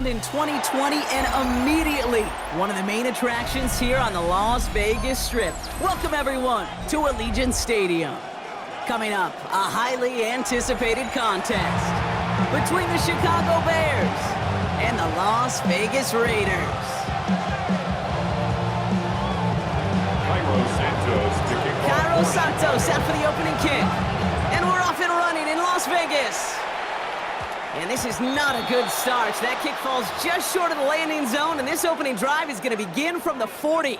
In 2020 and immediately one of the main attractions here on the Las Vegas Strip. Welcome everyone to Allegiant Stadium. Coming up, a highly anticipated contest between the Chicago Bears and the Las Vegas Raiders. Cairo Santos out for the opening kick. And we're off and running in Las Vegas. And this is not a good start. That kick falls just short of the landing zone, and this opening drive is going to begin from the 40.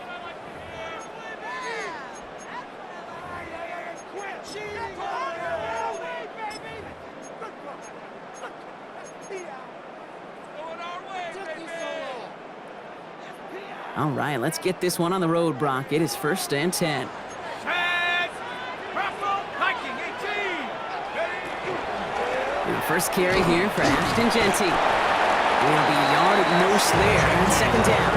All right, let's get this one on the road, Brock. It is 1st and 10. First carry here for Ashton Genty. It'll be a yard at most there on 2nd down.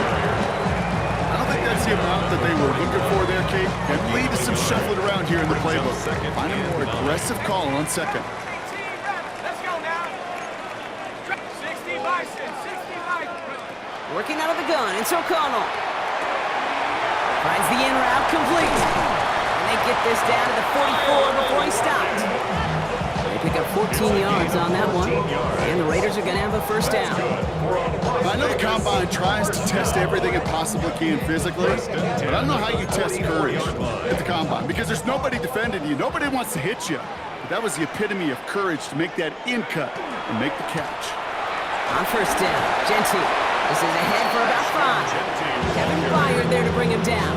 I don't think that's the amount that they were looking for there, Kate. And lead to some shuffling around here in the playbook. Find a more aggressive call on 2nd. Let's go now. 60 Bison, 60 Bison. Working out of the gun, it's O'Connell. Finds the in route complete. And they get this down to the 44 before he stopped. They pick up 14 yards on that one, and the Raiders are going to have a 1st down. I know the Combine tries to test everything it possibly can physically, but I don't know how you test courage at the Combine, because there's nobody defending you. Nobody wants to hit you. But that was the epitome of courage to make that in cut and make the catch. On 1st down, Genty. This is ahead for about 5. Kevin Byard there to bring him down.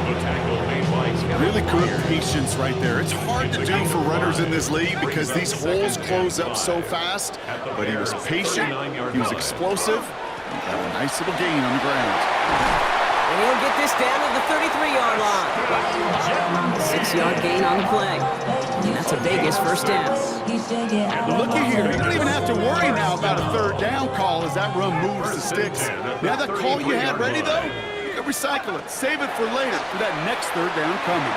Really good patience right there. It's hard to do for runners in this league because these holes close up so fast. But he was patient, he was explosive, he got a nice little gain on the ground. And he'll get this down to the 33-yard line. 6-yard gain on the play. And that's a Vegas 1st down. Looky here, you don't even have to worry now about a 3rd down call as that run moves the sticks. Now that call you had ready, though, you can recycle it. Save it for later for that next 3rd down coming.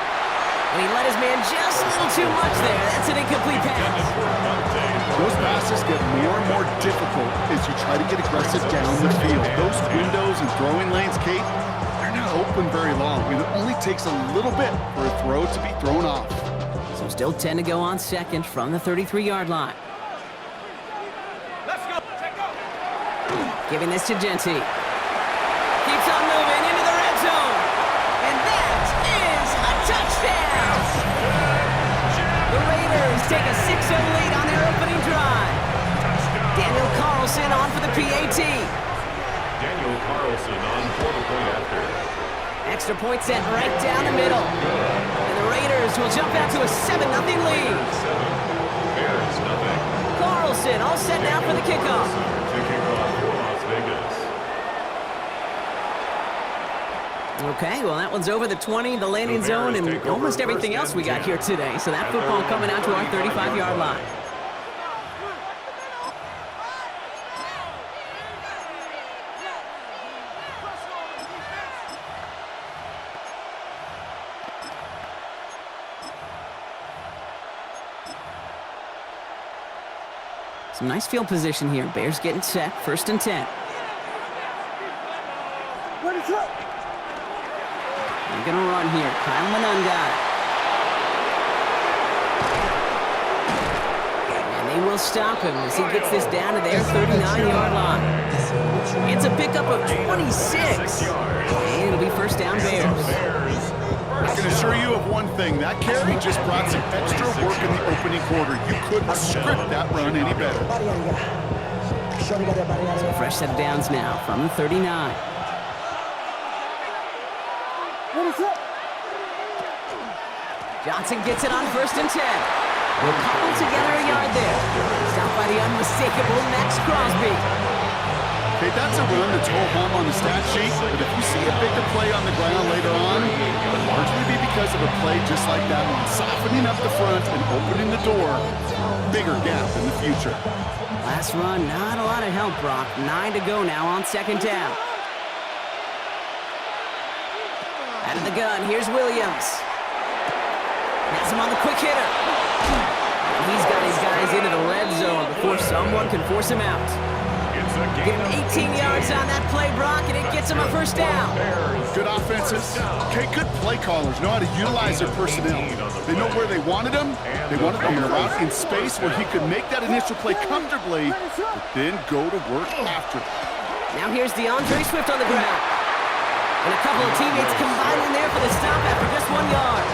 And he let his man just a little too much there. That's an incomplete pass. Those passes get more and more difficult as you try to get aggressive down the field. Those windows and throwing lanes, Kate, they're not open very long. And it only takes a little bit for a throw to be thrown off. So still 10 to go on 2nd from the 33-yard line. Let's go. Take go. Giving this to Genty. Keeps on moving into the red zone. And that is a touchdown. The Raiders take a 6-0 lead on their opening drive. Daniel Carlson on for the PAT. Daniel Carlson on for the point after. Extra point set right down the middle. And the Raiders will jump out to a 7-0 lead. Bears nothing. Carlson all set now for the kickoff. To kick off for Las Vegas. Okay, well that one's over the 20, the landing zone, and almost everything else we got here today. So that football coming out to our 35-yard line. Some nice field position here. Bears getting set, 1st and 10. They're going to run here. Kyle Manunga. And they will stop him as he gets this down to their 39-yard line. It's a pickup of 26. And it'll be 1st down Bears. I can assure you of one thing. That carry just brought some extra work in the opening quarter. You couldn't script that run any better. So fresh set of downs now from the 39. Johnson gets it on 1st and 10. We'll cobble together a yard there. Stopped by the unmistakable Max Crosby. Okay, that's a run that's ho-hum on the stat sheet, but if you see a bigger play on the ground later on, it will largely be because of a play just like that one, softening up the front and opening the door for a bigger gap in the future. Last run, not a lot of help, Brock. 9 to go now on 2nd down. Out of the gun, here's Williams. Has him on the quick hitter. And he's got his guys into the red zone before someone can force him out. It's Give him 18 yards on that play, Brock, and it gets him a first down. Good offenses. Okay, good play callers know how to utilize their personnel. They know where they wanted him. They wanted him to route in space where he could make that initial play comfortably, but then go to work after. Now here's DeAndre Swift on the ground. And a couple of teammates combining there for the stop after just 1 yard.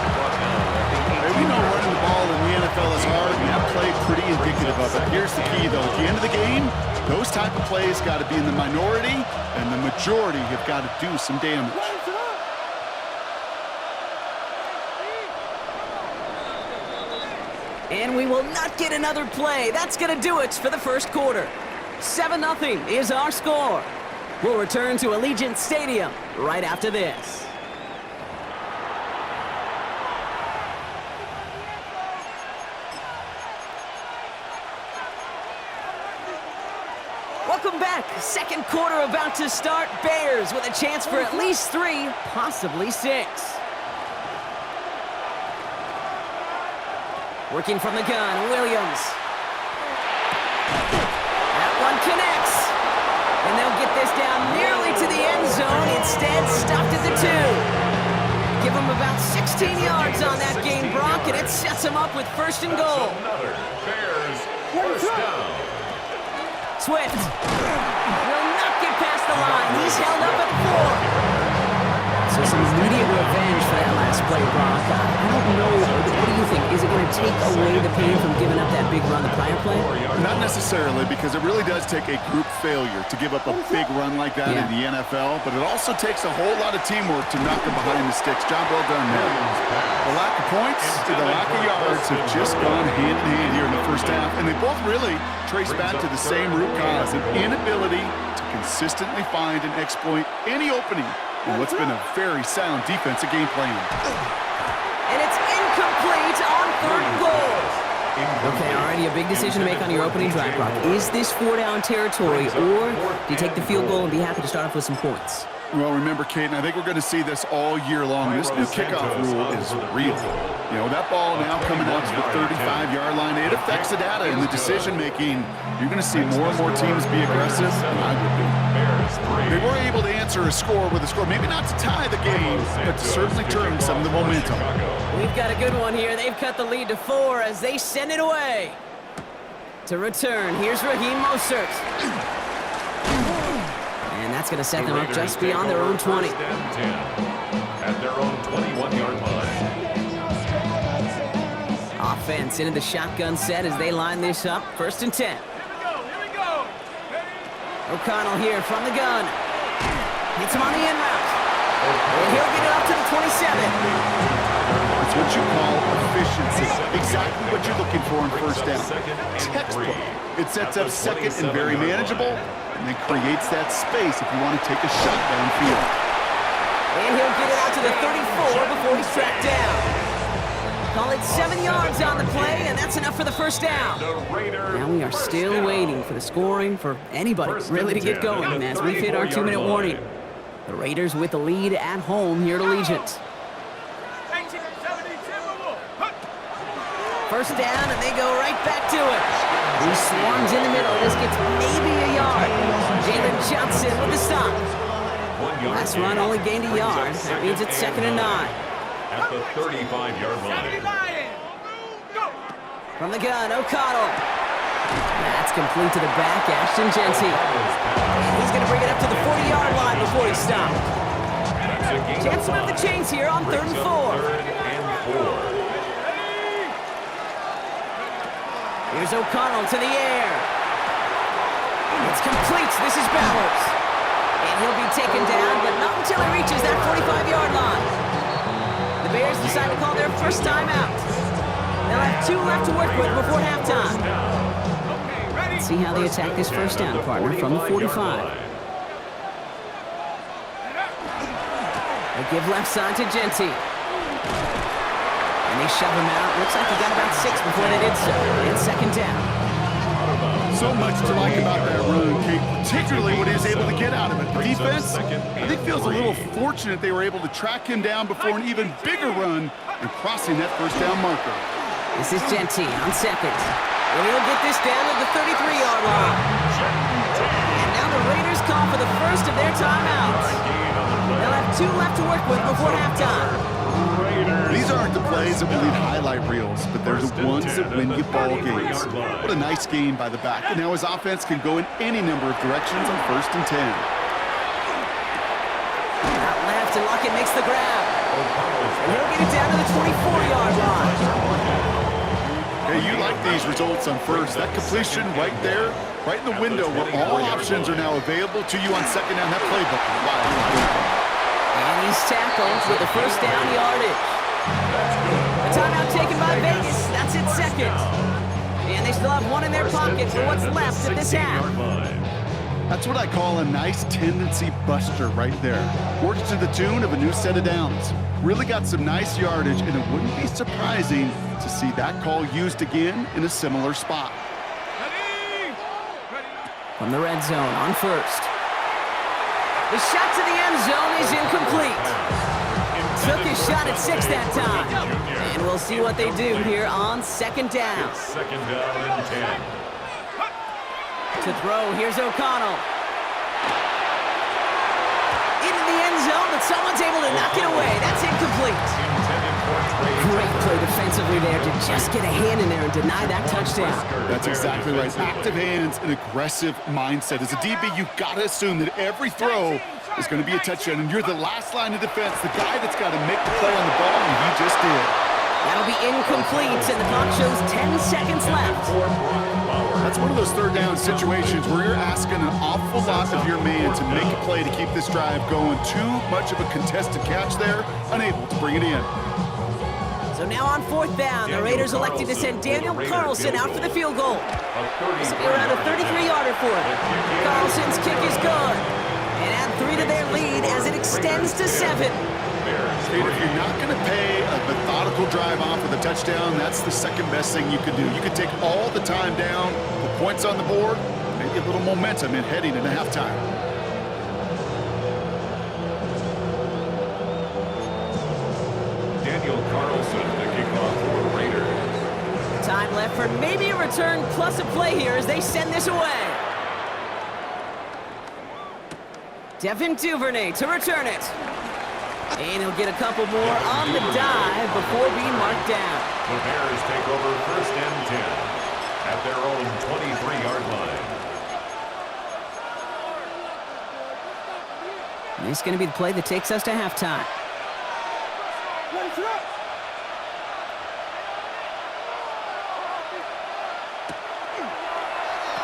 We know running the ball in the NFL is hard, and that play pretty indicative of it. Here's the key, though. At the end of the game, those type of plays got to be in the minority, and the majority have got to do some damage. And we will not get another play. That's going to do it for the first quarter. 7-0 is our score. We'll return to Allegiant Stadium right after this. Welcome back. Second quarter about to start. Bears with a chance for at least 3, possibly 6. Working from the gun, Williams. That one connects. And they'll get this down nearly to the end zone. Instead, stopped at the 2. Give them about 16 yards on that game, Brock, and it sets them up with first and goal. Bears first down. Swift will not get past the line. He's held up at 4. So some immediate revenge for that last play, Brock. I don't know. What do you think? Is it going to take away the pain from giving up that big run the prior play? Not necessarily, because it really does take a group failure to give up a big run like that in the NFL, but it also takes a whole lot of teamwork to knock them behind the sticks. Job well done there. The lack of points to the lack of yards have just gone hand in hand here in the first half, and they both really trace back to the same root cause, an inability to consistently find and exploit any opening in what's been a very sound defensive game plan. And it's incomplete on 3rd and goal. Okay, already a big decision to make on your opening drive, Brock. Is this 4-down territory, or do you take the field goal and be happy to start off with some points? Well, remember, Kate, and I think we're going to see this all year long. This new kickoff rule is real. You know, that ball now coming out to the 35-yard line, it affects the data and the decision-making. You're going to see more and more teams be aggressive, and I would be. They were able to answer a score with a score, maybe not to tie the game, but to certainly turn some of the momentum. We've got a good one here. They've cut the lead to 4 as they send it away. To return, here's Raheem Mostert. And that's going to set them up just beyond their own 20. At their own 21-yard line. Offense into the shotgun set as they line this up. 1st and 10. Here we go. O'Connell here from the gun. Hits him on the in route. And he'll get it up to the 27. It's what you call efficiency. Exactly what you're looking for in first down. Textbook. It sets up second and very manageable, and then creates that space if you want to take a shot downfield. And he'll get it out to the 34 before he's tracked down. Call it 7 yards on the play, and that's enough for the first down. Now we are still waiting for the scoring for anybody really to get going as we hit our 2-minute warning. The Raiders with the lead at home here at Allegiant. First down, and they go right back to it. He swarms in the middle. This gets maybe a yard. Jalen Johnson with the stop. Last run only gained a yard. That means it's 2nd and 9. At the 35-yard line. From the gun, O'Connell. That's complete to the back, Ashton Genty. He's going to bring it up to the 40-yard line before he stopped. Chance to move the chains here on 3rd and 4. Here's O'Connell to the air. It's complete. This is Bowers. And he'll be taken down, but not until he reaches that 45-yard line. The Bears decide to call their first timeout. They'll have 2 left to work with before halftime. Let's see how they attack this first down, partner, from the 45. They give left side to Genty. And they shove him out. Looks like he got about 6 before they did so. And 2nd down. So much to like about that run, Kate, particularly what he was able to get out of it. The defense, I think, feels a little fortunate they were able to track him down before an even bigger run and crossing that first down marker. This is Genty on 2nd. And he'll get this down to the 33-yard line. And now call for the first of their timeouts. They'll have 2 left to work with before halftime. These aren't the plays that will lead highlight reels, but they're the ones that win you ball games. What a nice game by the back. And now his offense can go in any number of directions on 1st and 10. Out left, and Luckett makes the grab. And he'll get it down to the 24-yard line. Hey, you like these results on 1st. That completion right there, right in the window where all options are now available to you on 2nd down. That playbook. Wow. And he's tackled with the first down yardage. A timeout taken by Vegas. That's its 2nd. And they still have 1 in their pocket for what's left of this half. That's what I call a nice tendency buster right there. Works to the tune of a new set of downs. Really got some nice yardage, and it wouldn't be surprising to see that call used again in a similar spot. From the red zone on 1st. The shot to the end zone is incomplete. Took his shot at 6 that time. And we'll see what they do here on 2nd down. 2nd down and 10. To throw, here's O'Connell. Into the end zone, but someone's able to knock it away. That's incomplete. Great play defensively there to just get a hand in there and deny that touchdown. That's exactly right. Active hands and aggressive mindset. As a DB, you've got to assume that every throw is going to be a touchdown, and you're the last line of defense, the guy that's got to make the play on the ball, and he just did. That'll be incomplete, and the clock shows 10 seconds left. That's one of those 3rd down situations where you're asking an awful lot of your man to make a play to keep this drive going. Too much of a contested catch there, unable to bring it in. So now on 4th down, the Raiders elected to send Daniel Carlson out for the field goal. This will be around a 33-yarder for him. Carlson's kick is good. And add 3 to their lead as it extends to 7. If you're not going to pay a methodical drive off with a touchdown, that's the 2nd best thing you could do. You could take all the time down, put points on the board, maybe a little momentum in heading into halftime. Daniel Carlson, the kickoff for the Raiders. Time left for maybe a return plus a play here as they send this away. Devin Duvernay to return it. And he'll get a couple more on the dive before being marked down. The Bears take over 1st and 10 at their own 23-yard line. And this is going to be the play that takes us to halftime.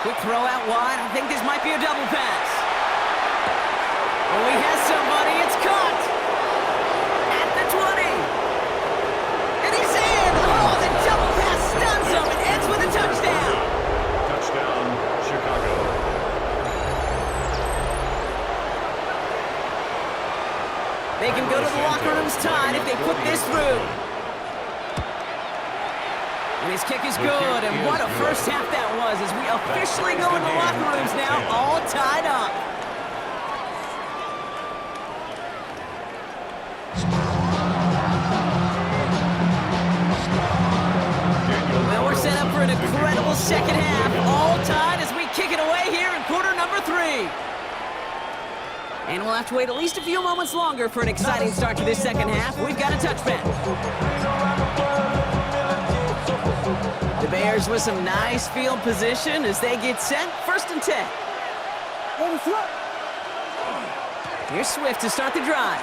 Quick throw out wide. I think this might be a double pass. Oh, he has somebody. It's caught. At the 20. And he's in. Oh, the double pass stuns him and ends with a touchdown. Touchdown, Chicago. They can go to the locker rooms tied if they put this through. And his kick is good, and what a first half that was as we officially go in the locker rooms now, all tied up. Well, we're set up for an incredible 2nd half, all tied as we kick it away here in quarter number 3. And we'll have to wait at least a few moments longer for an exciting start to this 2nd half. We've got a touchback. The Bears with some nice field position as they get set. 1st and 10. Here's Swift to start the drive.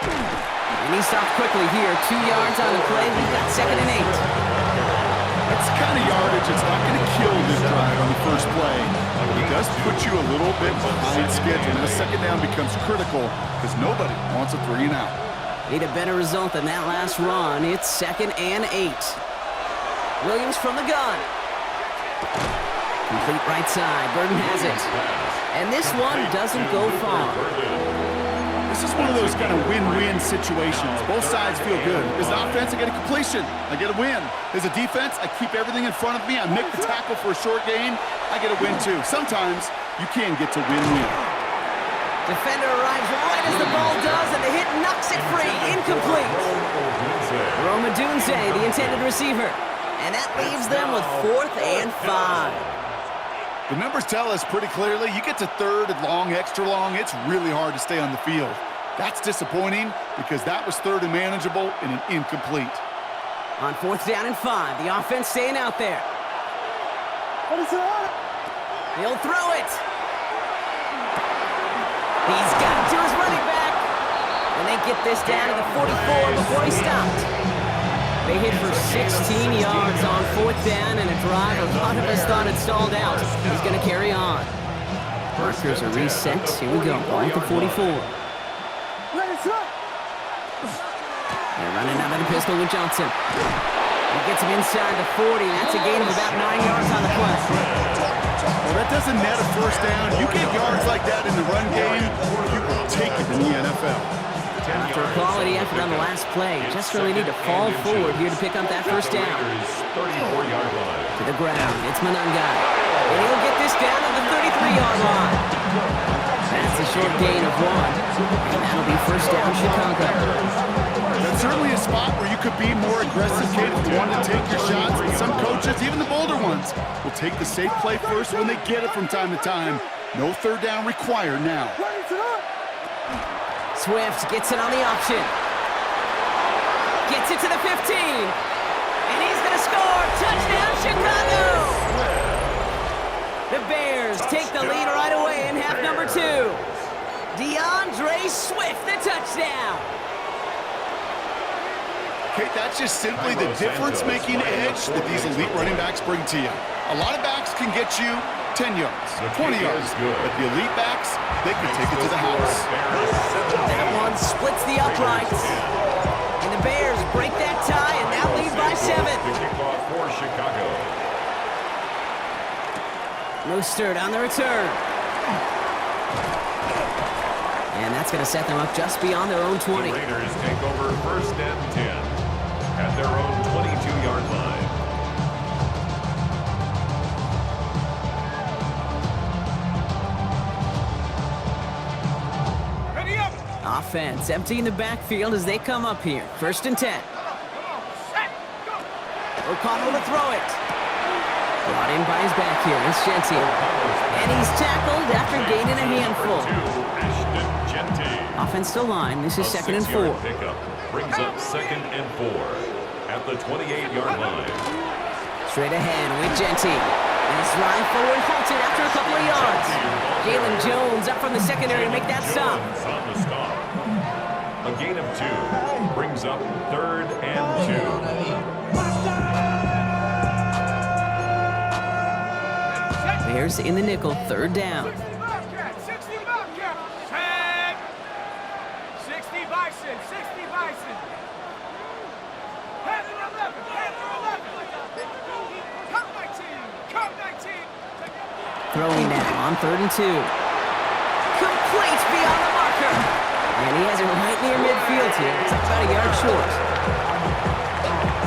And he stopped quickly here. 2 yards on the play. We've got 2nd and 8. That's the kind of yardage that's not going to kill this drive on the first play. But it does put you a little bit behind schedule. And the 2nd down becomes critical because nobody wants a 3 and out. Need a better result than that last run. It's 2nd and 8. Williams from the gun. Complete right side. Burton has it. And this one doesn't go far. This is one of those kind of win-win situations. Both sides feel good. As an offense, I get a completion. I get a win. As a defense, I keep everything in front of me. I make the tackle for a short gain. I get a win, too. Sometimes you can get to win-win. Defender arrives right as the ball does, and the hit knocks it free. Incomplete. Rome Odunze, the intended receiver. And that leaves them with 4th and 5. The numbers tell us pretty clearly, you get to third and long, extra long, it's really hard to stay on the field. That's disappointing because that was third and manageable and an incomplete. On 4th down and 5, the offense staying out there. He'll throw it. He's got it to his running back. And they get this down to the 44 before he stopped. They hit for 16 yards on 4th down, and a drive a lot of us thought had stalled out. He's going to carry on. Markers are reset. Here we go. Ball at the 44. They're running out of the pistol with Johnson. He gets him inside the 40. That's a gain of about 9 yards on the play. Well, that doesn't net a first down. You get yards like that in the run game, you will take it in the NFL. After a quality effort on the last play, just really need to fall forward here to pick up that first down. 34-yard line. To the ground, it's Manunga. And he'll get this down to the 33-yard line. That's a short gain of 1. And that'll be first down Chicago. That's certainly a spot where you could be more aggressive, kid, if you want to take your shots. And some coaches, even the bolder ones, will take the safe play first when they get it from time to time. No third down required now. Swift gets it on the option. Gets it to the 15. And he's going to score. Touchdown, Chicago! The Bears take the lead right away in half number 2. DeAndre Swift, the touchdown. Kate, that's just simply the difference-making edge that these elite running backs bring to you. A lot of backs can get you 10 yards, 20 yards, but the elite backs, they can take it to the house. That one splits the uprights. And the Bears break that tie and now lead by 7. The kickoff for Chicago. Mostert on the return. And that's going to set them up just beyond their own 20. The Raiders take over first and 10 at their own 22-yard line. Ready up. Offense emptying the backfield as they come up here. First and 10. Set. Go. O'Connell to throw it. Brought in by his back here. It's Gentry. And he's tackled after gaining a handful. Offense to line. This is 2nd and 4. Pickup brings up 2nd and 4 at the 28-yard line. Straight ahead with Gentry. And his drive forward halted after a couple of yards. Jalen Jones up from the secondary to make that stop. On the stop. A gain of 2 brings up 3rd and 2. Bears in the nickel. 3rd down. 60 Bobcat. Set. 60 Bison. 60 Bison. Panther 11. Panther 11. Come 19. Come 19. Throwing now on 3rd and 2. Complete beyond the marker. And he has it right near midfield here. It's about a yard short.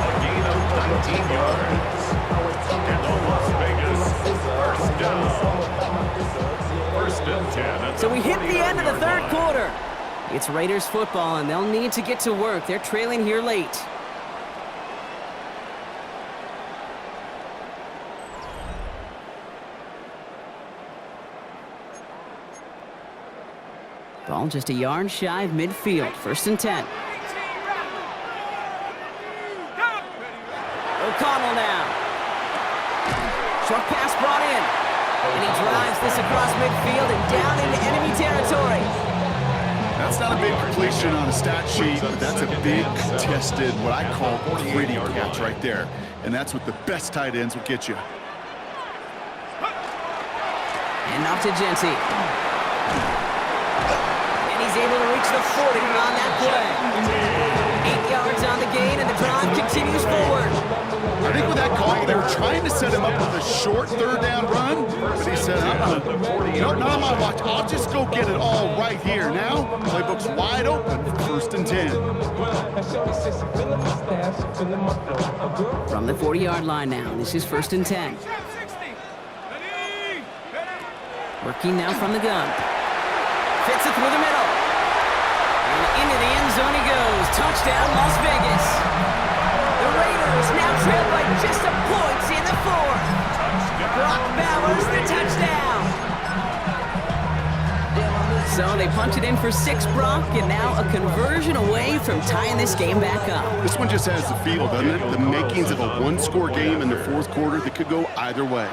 A gain of 19 yards. And the Las Vegas first down. First and 10. So we hit the end of the 3rd quarter. It's Raiders football, and they'll need to get to work. They're trailing here late. Ball just a yard shy of midfield. First and 10. O'Connell now. Short pass brought in. And he drives this across midfield and down into enemy territory. That's not a big completion on a stat sheet, but that's a big contested, what I call gritty catch right there. And that's what the best tight ends will get you. And off to Gentry. He's able to reach the 40 on that play. 8 yards on the gain, and the drive continues forward. I think with that call, they were trying to set him up with a short 3rd down run, but he said, not on my watch. I'll just go get it all right here. Now, playbook's wide open for 1st and 10. From the 40-yard line now, this is 1st and 10. Working now from the gun. Fits it through the middle. And into the end zone he goes. Touchdown, Las Vegas. The Raiders now trail by just a point in the 4th. Brock Bowers, the touchdown. So they punch it in for 6, Brock, and now a conversion away from tying this game back up. This one just has the feel, doesn't it? The makings of a one-score game in the fourth quarter that could go either way.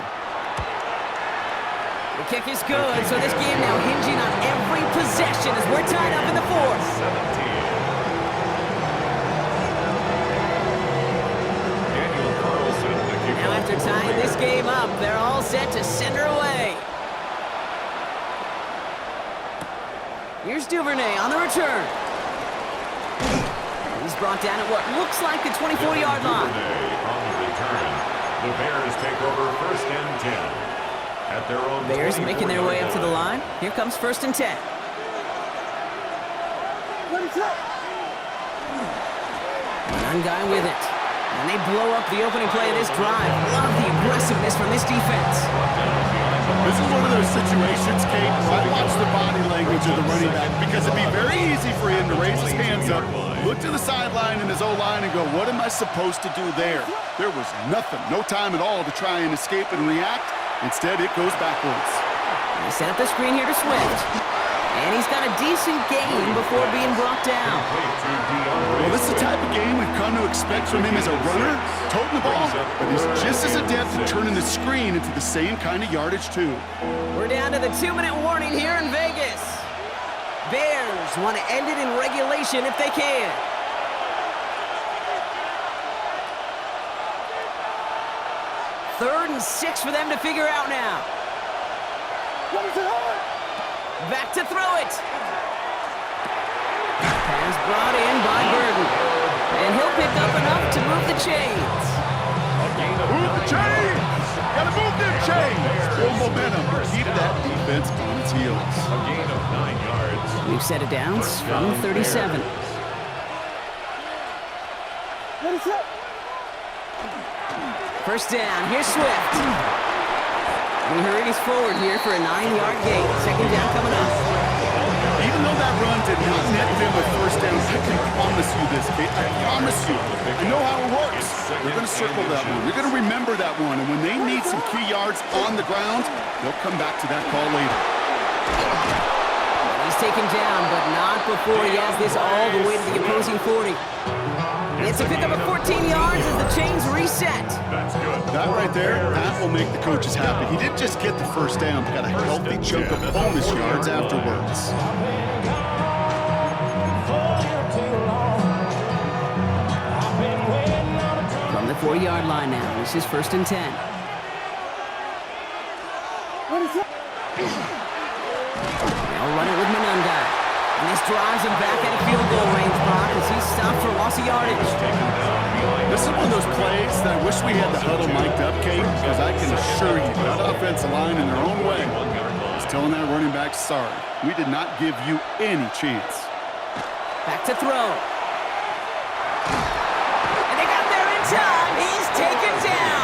The kick is good, so this game now hinging on every possession as we're tied up in the fourth. 17. Now after tying this game up, they're all set to send her away. Here's Duvernay on the return. He's brought down at what looks like the 24-yard line. On the return, the Bears take over 1st and 10. At their own Bears making their way up to the line. Here comes 1st and 10. One guy with it. And they blow up the opening play of this drive. Love the aggressiveness from this defense. This is one of those situations, Kate, where I watch the body language of the running back because it'd be very easy for him to raise his hands up, look to the sideline in his O-line and go, what am I supposed to do there? There was nothing, no time at all to try and escape and react. Instead, it goes backwards. They set up the screen here to Swift. And he's got a decent gain before being brought down. Well, this is the type of game we've come to expect from him as a runner, toting the ball, but he's just as adept at turning the screen into the same kind of yardage, too. We're down to the 2-minute warning here in Vegas. Bears want to end it in regulation if they can. Third and 6 for them to figure out now. Back to throw it. Pass brought in by Burton. And he'll pick up enough to move the chains. Move the chains! Gotta move them chains! Full momentum. Keep that defense on its heels. A gain of 9 yards. We've set it down from 37. First down, here's Swift. We hurries forward here for a 9-yard gain. Second down coming up. Even though that run did not net them a first down, I can promise you this, Kate. I promise you. You know how it works. They're going to circle that one. You're going to remember that one. And when they need some key yards on the ground, they'll come back to that call later. He's taken down, but not before he has this all the way to the opposing 40. It's a pickup of 14 yards as the chains reset. That's good. That right there, that will make the coaches happy. He didn't just get the first down, but got a healthy chunk of bonus yards afterwards. From the 4-yard line now, this is 1st and 10. They'll run it with Manunga. And this drives him back at a field goal range, Brock, as he's stopped for loss of yardage. This is one of those plays that I wish we had the huddle mic'd up, Kate, because I can assure you that offensive line in their own way is telling that running back, sorry, we did not give you any chance. Back to throw. And they got there in time. He's taken down.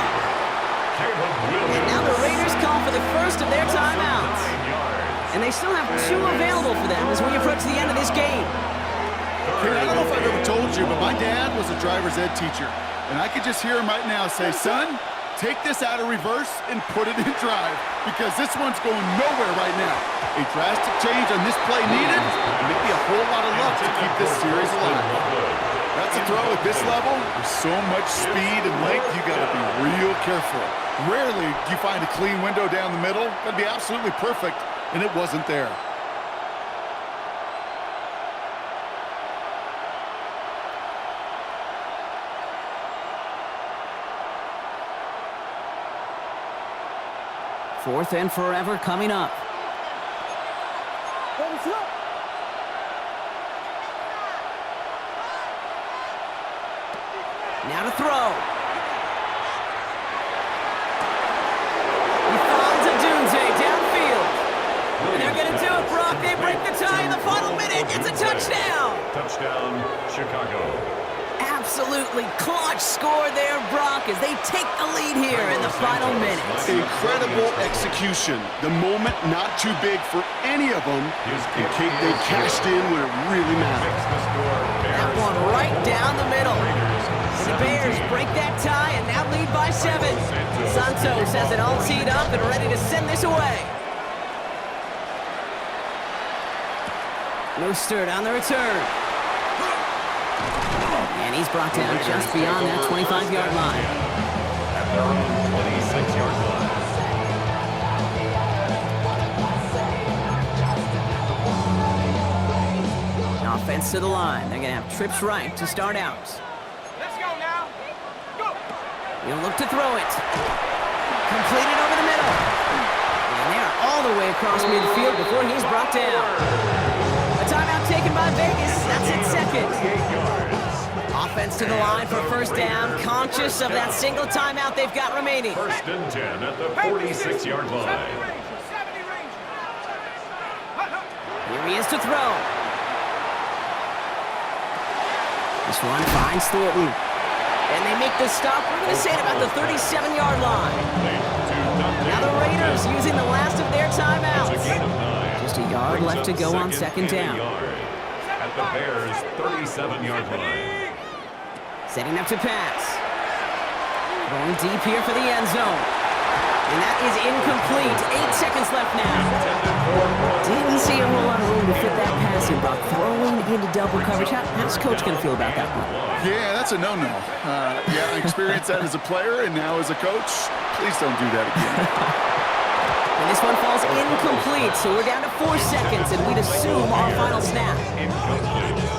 And now the Raiders call for the first of their timeouts. And they still have 2 available for them as we approach the end of this game. Kate, I don't know if I've ever told you, but my dad was a driver's ed teacher. And I could just hear him right now say, son, take this out of reverse and put it in drive, because this one's going nowhere right now. A drastic change on this play needed, and maybe a whole lot of luck to keep this series alive. That's a throw at this level. With so much speed and length, you got to be real careful. Rarely do you find a clean window down the middle. That'd be absolutely perfect. And it wasn't there. Fourth and forever coming up. Now to throw. He finds a Dunze downfield. And they're going to do it, Brock. They break the tie in the final minute. It's a touchdown. Touchdown, Chicago. Absolutely clutch score there, Brock, as they take the lead here in the final minutes. Incredible execution. The moment not too big for any of them. And Kate, they cashed in when it really mattered. That one right down the middle. And the Bears break that tie and now lead by 7. Santos has it all teed up and ready to send this away. Mostert on the return. And he's brought down just beyond that 25-yard line. At their own 26-yard line. Offense to the line. They're going to have trips right to start out. Let's go now. Go. He'll look to throw it. Completed over the middle. And they're all the way across midfield before he's brought down. A timeout taken by Vegas. That's its second. 8 yards. Offense to the line for first down. Conscious of that single timeout they've got remaining. First and 10 at the 46-yard line. 70 Rangers. Here he is to throw. This one finds Thornton. And they make the stop. We're going to say it about the 37-yard line. Now the Raiders using the last of their timeouts. Just a yard left to go on second down. At the Bears' 37-yard line. Setting up to pass. Going deep here for the end zone. And that is incomplete. 8 seconds left now. Didn't see a whole lot of room to fit that pass in, Buck. Throwing into double coverage. How's Coach going to feel about that one? Yeah, that's a no-no. Yeah, I experienced that as a player and now as a coach. Please don't do that again. And this one falls incomplete, so we're down to 4 seconds, and we'd assume our final snap.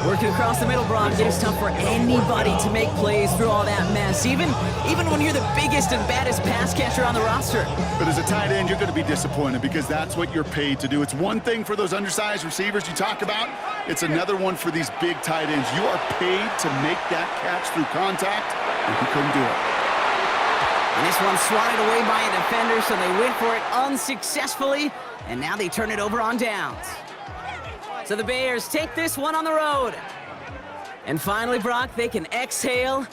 Working across the middle, Brock, it is tough for anybody to make plays through all that mess, even when you're the biggest and baddest pass catcher on the roster. But as a tight end, you're going to be disappointed because that's what you're paid to do. It's one thing for those undersized receivers you talk about. It's another one for these big tight ends. You are paid to make that catch through contact, and he couldn't do it. And this one swatted away by a defender, so they went for it unsuccessfully, and now they turn it over on downs. So the Bears take this one on the road. And finally, Brock, they can exhale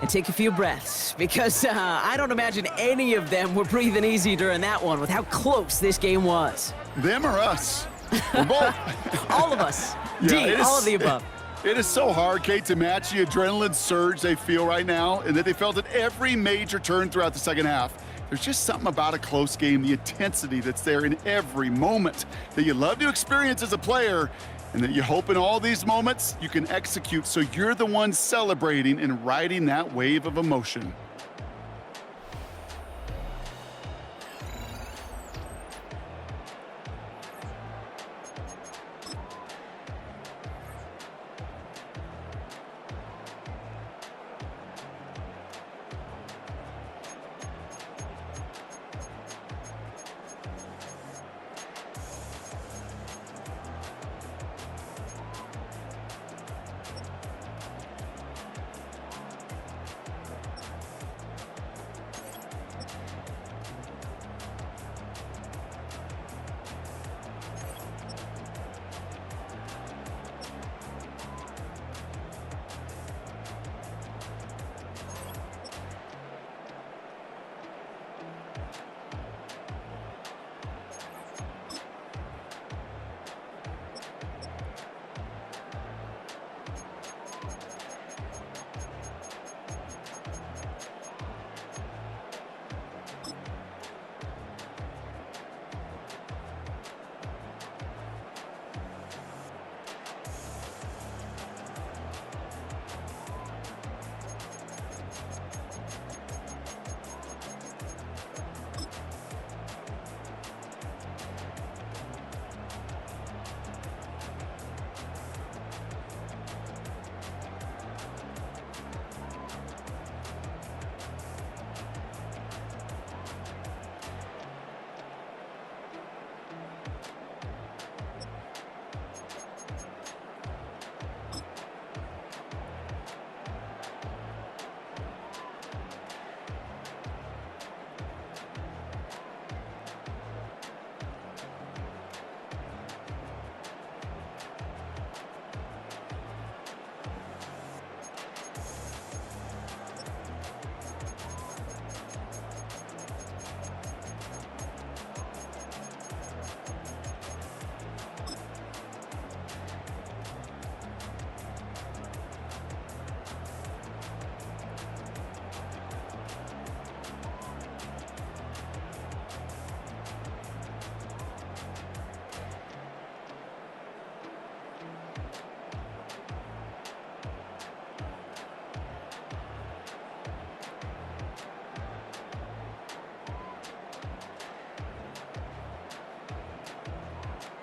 and take a few breaths, because I don't imagine any of them were breathing easy during that one with how close this game was. Them or us? We're both. All of us. Yeah, all of the above. It is so hard, Kate, to match the adrenaline surge they feel right now and that they felt at every major turn throughout the second half. There's just something about a close game, the intensity that's there in every moment that you love to experience as a player and that you hope in all these moments you can execute so you're the one celebrating and riding that wave of emotion.